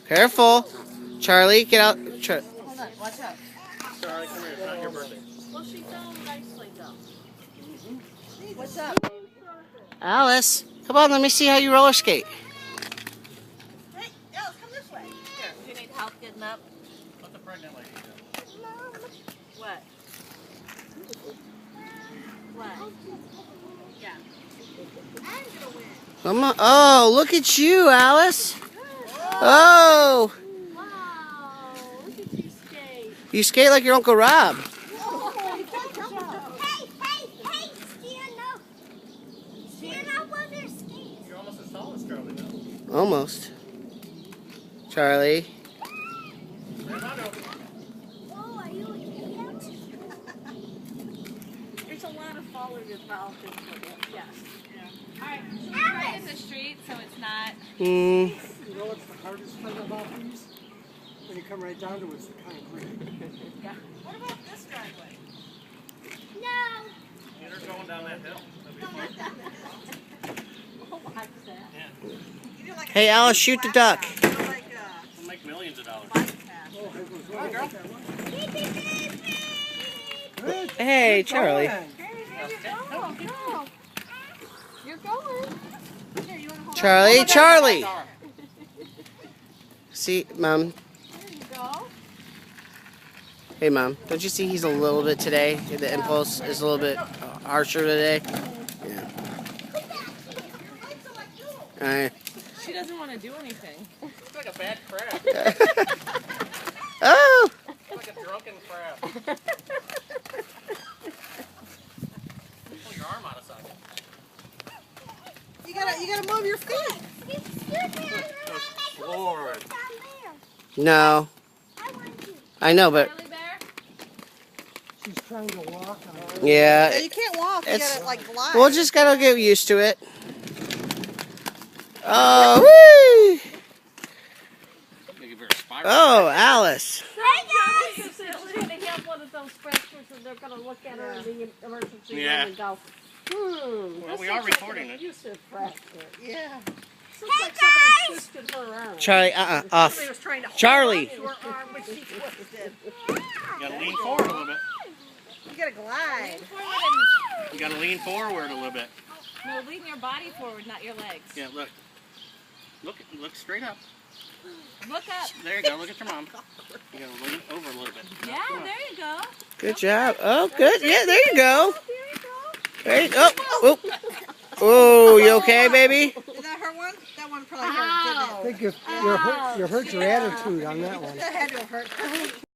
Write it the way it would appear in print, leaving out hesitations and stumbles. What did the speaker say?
Careful. Charlie, get out. Hold on, watch out. Charlie, come here. It's not your birthday. Well, she fell nicely, though. What's up, baby? Alice, come on, let me see how you roller skate. Hey, Alice, come this way. Here, do you need help getting up? Let the pregnant lady go. What? What? Yeah. I'm gonna win. Come on. Oh, look at you, Alice. Oh, Wow, look at you skate. you skate like your Uncle Rob. Hey, stand up. Stand up with your skates. You're almost as tall as Charlie now. Almost. Charlie. Stand on over. Oh, are you a kid? There's a lot of falling involved in it. Yes. All right, should we try in the street so it's not? Hmm. You know what's the hardest part about these? When you come right down to it, it's the concrete. What about this driveway? No. Get her going down that hill. That'll be fun. Oh, like that. Yeah. You do like a Hey, Alice, shoot the duck. you do like We'll make millions of dollars. a bike path. Oh, it was right Girl. that one. Good. Hey, Charlie. There you go. Go. You're going. Here, you want to hold Charlie, on? Charlie. See, Mom. There you go. Hey, Mom. Don't you see he's a little bit today? The impulse is a little bit harsher today. Yeah. All right. She doesn't want to do anything. It's like a bad crab. Oh. It's like a drunken crab. Pull your arm out of socket. You gotta move your feet. Lord. No. I know, but Charlie Bear? She's trying to walk on it. yeah. You can't walk. You It's- gotta like glide. We'll just gotta get used to it. Oh, whee! Make it very spiral. Oh, Alice. She's gonna have one of those fractures and they're gonna look at her in the emergency room Yeah. and go, Well, this we are looks like recording an it. abusive fracture. Yeah. This looks like somebody twisted her arm. Charlie, off. Somebody was trying to hold Charlie. on to her arm, but she twisted. You gotta lean forward a little bit. You gotta glide. Forward You gotta lean forward a little bit. and no, lean your body forward, not your legs. Yeah, look. Look straight up. Look up. There you go. Look at your mom. You gotta lean over a little bit. Yeah, there you go. Good job. Oh, good. Yeah, there you go. There you go. There you go. Oh, oh, you okay, baby? Is that her one? That one probably hurt, I think you hurt your attitude on that one. didn't it? That had to have hurt.